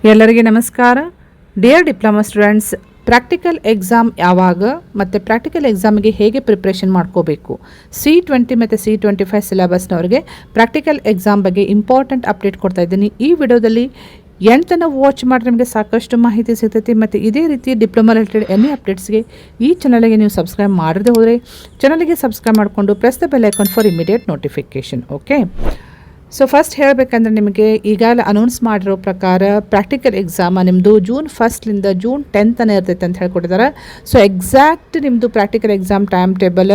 ಎಲ್ಲರಿಗೆ ನಮಸ್ಕಾರ. Dear diploma students, practical exam ಯಾವಾಗ ಮತ್ತು ಪ್ರಾಕ್ಟಿಕಲ್ ಎಕ್ಸಾಮಿಗೆ ಹೇಗೆ ಪ್ರಿಪ್ರೇಷನ್ ಮಾಡ್ಕೋಬೇಕು, C20 ಮತ್ತು C25 ಸಿಲೆಬಸ್ನವ್ರಿಗೆ ಪ್ರಾಕ್ಟಿಕಲ್ ಎಕ್ಸಾಮ್ ಬಗ್ಗೆ ಇಂಪಾರ್ಟೆಂಟ್ ಅಪ್ಡೇಟ್ ಕೊಡ್ತಾ ಇದ್ದೀನಿ. ಈ ವಿಡಿಯೋದಲ್ಲಿ ಎಂಟನ್ನು ವಾಚ್ ಮಾಡಿ ನಿಮಗೆ ಸಾಕಷ್ಟು ಮಾಹಿತಿ ಸಿಗ್ತೈತಿ. ಮತ್ತು ಇದೇ ರೀತಿ ಡಿಪ್ಲೊಮಾ ರಿಲೇಟೆಡ್ ಎನಿ ಅಪ್ಡೇಟ್ಸ್ಗೆ ಈ ಚಾನಲ್ಗೆ ನೀವು ಸಬ್ಸ್ಕ್ರೈಬ್ ಮಾಡದೆ ಹೋದರೆ ಚಾನಲ್ಗೆ ಸಬ್ಸ್ಕ್ರೈಬ್ ಮಾಡಿಕೊಂಡು press the bell icon for immediate notification. Okay, so first ಹೇಳಬೇಕಂದ್ರೆ ನಿಮಗೆ ಈಗಾಗಲೇ ಅನೌನ್ಸ್ ಮಾಡಿರೋ ಪ್ರಕಾರ ಪ್ರಾಕ್ಟಿಕಲ್ ಎಕ್ಸಾಮ ನಿಮ್ಮದು June 1st June 10th ತನಕ ಇರ್ತೈತೆ ಅಂತ ಹೇಳ್ಕೊಟ್ಟಿದ್ದಾರೆ. ಸೊ ಎಕ್ಸಾಕ್ಟ್ ನಿಮ್ಮದು ಪ್ರಾಕ್ಟಿಕಲ್ ಎಕ್ಸಾಮ್ ಟೈಮ್ ಟೇಬಲ್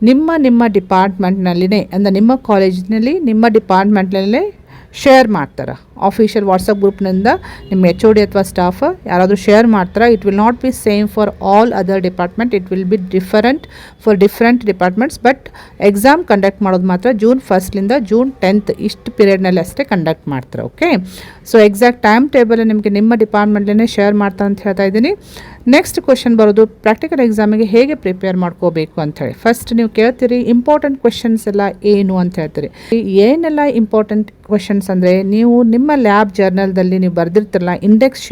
ನಿಮ್ಮ ಡಿಪಾರ್ಟ್ಮೆಂಟ್ನಲ್ಲಿನೇ, ಅಂದರೆ ನಿಮ್ಮ ಕಾಲೇಜಿನಲ್ಲಿ ನಿಮ್ಮ ಡಿಪಾರ್ಟ್ಮೆಂಟ್ನಲ್ಲೇ ಶೇರ್ ಮಾಡ್ತಾರೆ. ಆಫಿಷಿಯಲ್ ವಾಟ್ಸಪ್ ಗ್ರೂಪ್ನಿಂದ ನಿಮ್ಮ HOD ಅಥವಾ ಸ್ಟಾಫ್ ಯಾರಾದರೂ ಶೇರ್ ಮಾಡ್ತಾರೆ. It will not be same for all other department, it will be different for different departments. But exam conduct ಮಾಡೋದು ಮಾತ್ರ June 1st June 10th ಇಷ್ಟು ಪೀರಿಯಡ್ನಲ್ಲಿ ಅಷ್ಟೇ ಕಂಡಕ್ಟ್ ಮಾಡ್ತಾರೆ. Okay, so exact time table ನಿಮಗೆ ನಿಮ್ಮ ಡಿಪಾರ್ಟ್ಮೆಂಟ್ಲೇ share ಮಾಡ್ತಾರೆ ಅಂತ ಹೇಳ್ತಾ ಇದ್ದೀನಿ. ನೆಕ್ಸ್ಟ್ ಕ್ವೆಶನ್ ಬರೋದು ಪ್ರಾಕ್ಟಿಕಲ್ ಎಕ್ಸಾಮಿಗೆ ಹೇಗೆ ಪ್ರಿಪೇರ್ ಮಾಡ್ಕೋಬೇಕು ಅಂಥೇಳಿ. ಫಸ್ಟ್ ನೀವು ಕೇಳ್ತೀರಿ ಇಂಪಾರ್ಟೆಂಟ್ ಕ್ವೆಶನ್ಸ್ ಎಲ್ಲ ಏನು ಅಂತ ಹೇಳ್ತೀರಿ. ಏನೆಲ್ಲ ಇಂಪಾರ್ಟೆಂಟ್ ಕ್ವೆಶನ್ಸ್ ಅಂದರೆ, ನೀವು ನಿಮ್ಮ ಲ್ಯಾಬ್ ಜರ್ನಲ್ದಲ್ಲಿ ನೀವು ಬರೆದಿರ್ತಿರಲ್ಲ, ಇಂಡೆಕ್ಸ್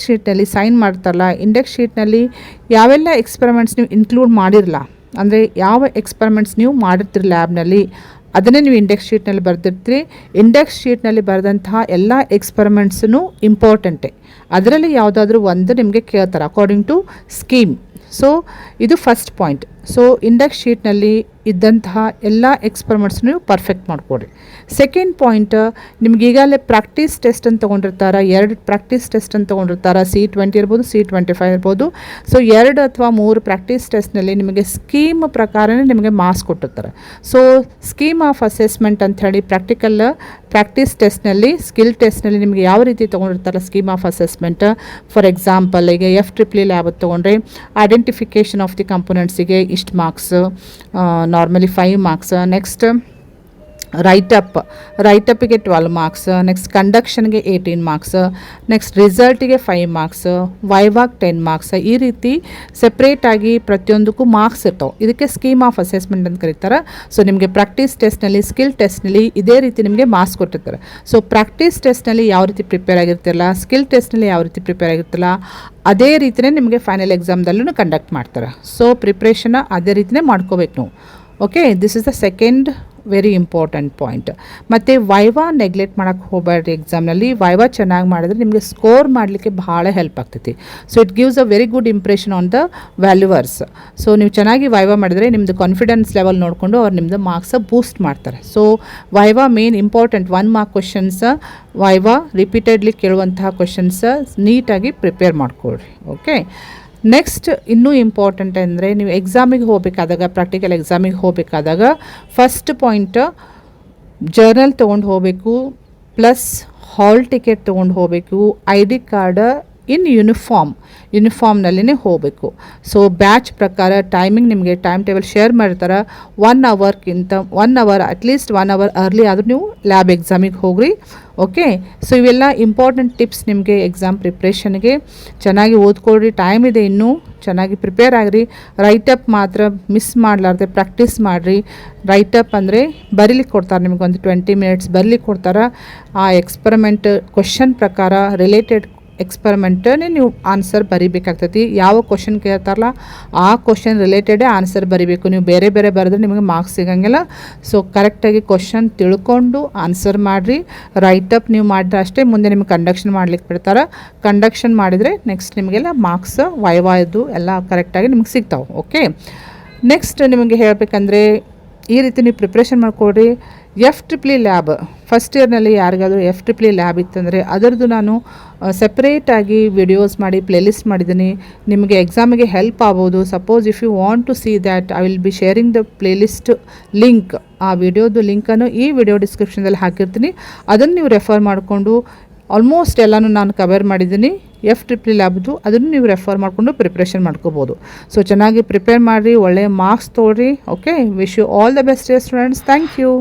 ಶೀಟ್ನಲ್ಲಿ ಸೈನ್ ಮಾಡ್ತಾರಲ್ಲ, ಇಂಡೆಕ್ಸ್ ಶೀಟ್ನಲ್ಲಿ ಯಾವೆಲ್ಲ ಎಕ್ಸ್ಪೆರಿಮೆಂಟ್ಸ್ ನೀವು ಇನ್ಕ್ಲೂಡ್ ಮಾಡಿರಲ್ಲ, ಅಂದರೆ ಯಾವ ಎಕ್ಸ್ಪೆರಿಮೆಂಟ್ಸ್ ನೀವು ಮಾಡಿರ್ತೀರಿ ಲ್ಯಾಬ್ನಲ್ಲಿ, ಅದನ್ನೇ ನೀವು ಇಂಡೆಕ್ಸ್ ಶೀಟ್ನಲ್ಲಿ ಬರೆದಿರ್ತೀರಿ. ಇಂಡೆಕ್ಸ್ ಶೀಟ್ನಲ್ಲಿ ಬರೆದಂತಹ ಎಲ್ಲ ಎಕ್ಸ್ಪೆರಿಮೆಂಟ್ಸೂ ಇಂಪಾರ್ಟೆಂಟೇ. ಅದರಲ್ಲಿ ಯಾವುದಾದ್ರೂ ಒಂದು ನಿಮಗೆ ಕೇಳ್ತಾರೆ ಅಕಾರ್ಡಿಂಗ್ ಟು ಸ್ಕೀಮ್. ಸೊ ಇದು ಫಸ್ಟ್ ಪಾಯಿಂಟ್. ಸೊ ಇಂಡೆಕ್ಸ್ ಶೀಟ್ನಲ್ಲಿ ಇದ್ದಂತಹ ಎಲ್ಲ ಎಕ್ಸ್ಪೆರಿಮೆಂಟ್ಸ್ ನೀವು ಪರ್ಫೆಕ್ಟ್ ಮಾಡಿಕೊಡ್ರಿ. ಸೆಕೆಂಡ್ ಪಾಯಿಂಟ್, ನಿಮ್ಗೆ ಈಗಾಗಲೇ ಪ್ರಾಕ್ಟೀಸ್ ಟೆಸ್ಟ್ ಅಂತ ತೊಗೊಂಡಿರ್ತಾರೆ, 2 ಪ್ರಾಕ್ಟೀಸ್ ಟೆಸ್ಟ್ ಅಂತ ತೊಗೊಂಡಿರ್ತಾರೆ. C20 ಇರ್ಬೋದು, C25 ಇರ್ಬೋದು. ಸೊ 2 ಅಥವಾ 3 ಪ್ರಾಕ್ಟೀಸ್ ಟೆಸ್ಟ್ನಲ್ಲಿ ನಿಮಗೆ ಸ್ಕೀಮ್ ಪ್ರಕಾರನೇ ನಿಮಗೆ ಮಾರ್ಕ್ಸ್ ಕೊಟ್ಟಿರ್ತಾರೆ. ಸೊ ಸ್ಕೀಮ್ ಆಫ್ ಅಸೆಸ್ಮೆಂಟ್ ಅಂತ ಹೇಳಿ ಪ್ರಾಕ್ಟೀಸ್ ಟೆಸ್ಟ್ನಲ್ಲಿ, ಸ್ಕಿಲ್ ಟೆಸ್ಟ್ನಲ್ಲಿ ನಿಮಗೆ ಯಾವ ರೀತಿ ತೊಗೊಂಡಿರ್ತಾರೆ scheme of assessment. For example, ಈಗ FEEE ಲ್ಯಾಬ್ ತೊಗೊಂಡ್ರೆ ಐಡೆಂಟಿಫಿಕೇಷನ್ ಆಫ್ ದಿ ಕಂಪೋನೆಂಟ್ಸಿಗೆ ಇಷ್ಟು ಮಾರ್ಕ್ಸ್, ನಾರ್ಮಲಿ 5 ಮಾರ್ಕ್ಸ್. ನೆಕ್ಸ್ಟ್ ರೈಟಪ್ಗೆ 12 ಮಾರ್ಕ್ಸ್. ನೆಕ್ಸ್ಟ್ ಕಂಡಕ್ಷನ್ಗೆ 18 ಮಾರ್ಕ್ಸ್. ನೆಕ್ಸ್ಟ್ ರಿಸಲ್ಟಿಗೆ 5 ಮಾರ್ಕ್ಸ್, ವೈವಾಗ್ 10 ಮಾರ್ಕ್ಸ್. ಈ ರೀತಿ ಸೆಪ್ರೇಟಾಗಿ ಪ್ರತಿಯೊಂದಕ್ಕೂ ಮಾರ್ಕ್ಸ್ ಇರ್ತಾವೆ. ಇದಕ್ಕೆ ಸ್ಕೀಮ್ ಆಫ್ ಅಸೆಸ್ಮೆಂಟ್ ಅಂತ ಕರೀತಾರೆ. ಸೊ ನಿಮಗೆ ಪ್ರಾಕ್ಟೀಸ್ ಟೆಸ್ಟ್ನಲ್ಲಿ, ಸ್ಕಿಲ್ ಟೆಸ್ಟ್ನಲ್ಲಿ ಇದೇ ರೀತಿ ನಿಮಗೆ ಮಾರ್ಕ್ಸ್ ಕೊಟ್ಟಿರ್ತಾರೆ. ಸೊ ಪ್ರಾಕ್ಟೀಸ್ ಟೆಸ್ಟ್ನಲ್ಲಿ ಯಾವ ರೀತಿ ಪ್ರಿಪೇರ್ ಆಗಿರ್ತಿರಲ್ಲ, ಸ್ಕಿಲ್ ಟೆಸ್ಟ್ನಲ್ಲಿ ಯಾವ ರೀತಿ ಪ್ರಿಪೇರ್ ಆಗಿರ್ತಿಲ್ಲ, ಅದೇ ರೀತಿಯೇ ನಿಮಗೆ ಫೈನಲ್ ಎಕ್ಸಾಮ್ದಲ್ಲೂ ಕಂಡಕ್ಟ್ ಮಾಡ್ತಾರೆ. ಸೊ ಪ್ರಿಪ್ರೇಷನ್ ಅದೇ ರೀತಿಯೇ ಮಾಡ್ಕೋಬೇಕು ನೀವು. Okay, this is the second very important point. ಮತ್ತು ವೈವಾ ನೆಗ್ಲೆಕ್ಟ್ ಮಾಡೋಕ್ಕೆ ಹೋಗಬೇಡ್ರಿ. ಎಕ್ಸಾಮ್ನಲ್ಲಿ ವೈವಾ ಚೆನ್ನಾಗಿ ಮಾಡಿದ್ರೆ ನಿಮಗೆ ಸ್ಕೋರ್ ಮಾಡಲಿಕ್ಕೆ ಭಾಳ ಹೆಲ್ಪ್ ಆಗ್ತೈತಿ. So it gives a very good impression on the valuers. So ನೀವು ಚೆನ್ನಾಗಿ ವೈವಾ ಮಾಡಿದರೆ ನಿಮ್ಮದು ಕಾನ್ಫಿಡೆನ್ಸ್ ಲೆವೆಲ್ ನೋಡಿಕೊಂಡು ಅವ್ರು ನಿಮ್ಮದು ಮಾರ್ಕ್ಸ್ ಬೂಸ್ಟ್ ಮಾಡ್ತಾರೆ. So viva main important. 1 mark questions viva repeatedly ಕೇಳುವಂತಹ ಕ್ವೆಶನ್ಸ್ ನೀಟಾಗಿ ಪ್ರಿಪೇರ್ ಮಾಡಿಕೊಡ್ರಿ. ಓಕೆ, ನೆಕ್ಸ್ಟ್ ಇನ್ನೂ ಇಂಪಾರ್ಟೆಂಟ್ ಅಂದರೆ, ನೀವು ಎಕ್ಸಾಮಿಗೆ ಹೋಗಬೇಕಾದಾಗ, ಪ್ರಾಕ್ಟಿಕಲ್ ಎಕ್ಸಾಮಿಗೆ ಹೋಗಬೇಕಾದಾಗ ಫಸ್ಟ್ ಪಾಯಿಂಟ್ ಜರ್ನಲ್ ತೊಗೊಂಡು ಹೋಗಬೇಕು, ಪ್ಲಸ್ ಹಾಲ್ ಟಿಕೆಟ್ ತೊಗೊಂಡು ಹೋಗಬೇಕು, ID ಕಾರ್ಡ್ ಇನ್ ಯೂನಿಫಾರ್ಮ್ನಲ್ಲಿನೇ ಹೋಗಬೇಕು. ಸೊ ಬ್ಯಾಚ್ ಪ್ರಕಾರ ಟೈಮಿಂಗ್ ನಿಮಗೆ ಟೈಮ್ ಟೇಬಲ್ ಶೇರ್ ಮಾಡಿರ್ತಾರೆ. 1 ಅವರ್ ಅಟ್ಲೀಸ್ಟ್ 1 ಅವರ್ ಅರ್ಲಿ ಆದರೂ ನೀವು ಲ್ಯಾಬ್ ಎಕ್ಸಾಮಿಗೆ ಹೋಗ್ರಿ. ಓಕೆ, ಸೊ ಇವೆಲ್ಲ ಇಂಪಾರ್ಟೆಂಟ್ ಟಿಪ್ಸ್ ನಿಮಗೆ ಎಕ್ಸಾಮ್ ಪ್ರಿಪ್ರೇಷನ್ಗೆ. ಚೆನ್ನಾಗಿ ಓದ್ಕೊಳ್ರಿ, ಟೈಮ್ ಇದೆ ಇನ್ನೂ, ಚೆನ್ನಾಗಿ ಪ್ರಿಪೇರ್ ಆಗಿರಿ. ರೈಟಪ್ ಮಾತ್ರ ಮಿಸ್ ಮಾಡಲಾರ್ದೆ ಪ್ರಾಕ್ಟೀಸ್ ಮಾಡಿರಿ. ರೈಟಪ್ ಅಂದರೆ ಬರೀಲಿಕ್ಕೆ ಕೊಡ್ತಾರೆ, ನಿಮಗೆ ಒಂದು 20 ಮಿನಿಟ್ಸ್ ಬರೀಲಿಕ್ಕೆ ಕೊಡ್ತಾರೆ. ಆ ಎಕ್ಸ್ಪೆರಿಮೆಂಟ್ ಕ್ವೆಶನ್ ಪ್ರಕಾರ ರಿಲೇಟೆಡ್ ಎಕ್ಸ್ಪೆರಿಮೆಂಟನ್ನೇ ನೀವು ಆನ್ಸರ್ ಬರೀಬೇಕಾಗ್ತೈತಿ. ಯಾವ ಕ್ವಶನ್ ಕೇಳ್ತಾರಲ್ಲ ಆ ಕ್ವಶನ್ ರಿಲೇಟೆಡೇ ಆನ್ಸರ್ ಬರೀಬೇಕು. ನೀವು ಬೇರೆ ಬರೆದ್ರೆ ನಿಮಗೆ ಮಾರ್ಕ್ಸ್ ಸಿಗೋಂಗಿಲ್ಲ. ಸೊ ಕರೆಕ್ಟಾಗಿ ಕ್ವಶನ್ ತಿಳ್ಕೊಂಡು ಆನ್ಸರ್ ಮಾಡಿರಿ. ರೈಟಪ್ ನೀವು ಮಾಡಿದ್ರೆ ಅಷ್ಟೇ ಮುಂದೆ ನಿಮಗೆ ಕಂಡಕ್ಷನ್ ಮಾಡ್ಲಿಕ್ಕೆ ಬಿಡ್ತಾರೆ. ಕಂಡಕ್ಷನ್ ಮಾಡಿದರೆ ನೆಕ್ಸ್ಟ್ ನಿಮಗೆಲ್ಲ ಮಾರ್ಕ್ಸ್ ವೈವಾ ಇದು ಎಲ್ಲ ಕರೆಕ್ಟಾಗಿ ನಿಮಗೆ ಸಿಗ್ತಾವೆ. ಓಕೆ, ನೆಕ್ಸ್ಟ್ ನಿಮಗೆ ಹೇಳಬೇಕಂದ್ರೆ ಈ ರೀತಿ ನೀವು ಪ್ರಿಪ್ರೇಷನ್ ಮಾಡಿಕೊಡ್ರಿ. FEEE ಲ್ಯಾಬ್ ಫಸ್ಟ್ ಇಯರ್ನಲ್ಲಿ ಯಾರಿಗಾದರೂ FEEE ಲ್ಯಾಬ್ ಇತ್ತಂದರೆ ಅದರದ್ದು ನಾನು ಸೆಪ್ರೇಟಾಗಿ ವಿಡಿಯೋಸ್ ಮಾಡಿ ಪ್ಲೇಲಿಸ್ಟ್ ಮಾಡಿದ್ದೀನಿ. ನಿಮಗೆ ಎಕ್ಸಾಮಿಗೆ ಹೆಲ್ಪ್ ಆಗ್ಬೋದು. Suppose if you want to see that I will be sharing the playlist link. ಆ ವಿಡಿಯೋದು ಲಿಂಕನ್ನು ಈ ವಿಡಿಯೋ ಡಿಸ್ಕ್ರಿಪ್ಷನ್ದಲ್ಲಿ ಹಾಕಿರ್ತೀನಿ. ಅದನ್ನು ನೀವು ರೆಫರ್ ಮಾಡಿಕೊಂಡು ಆಲ್ಮೋಸ್ಟ್ ಎಲ್ಲನೂ ನಾನು ಕವರ್ ಮಾಡಿದ್ದೀನಿ. FEEE ಲ್ಯಾಬ್ದು ಅದನ್ನು ನೀವು ರೆಫರ್ ಮಾಡಿಕೊಂಡು ಪ್ರಿಪ್ರೇಷನ್ ಮಾಡ್ಕೋಬೋದು. ಸೊ ಚೆನ್ನಾಗಿ ಪ್ರಿಪೇರ್ ಮಾಡಿರಿ, ಒಳ್ಳೆಯ ಮಾರ್ಕ್ಸ್ ತೊಗೊಳ್ರಿ. Okay, wish you all the best students. Thank you.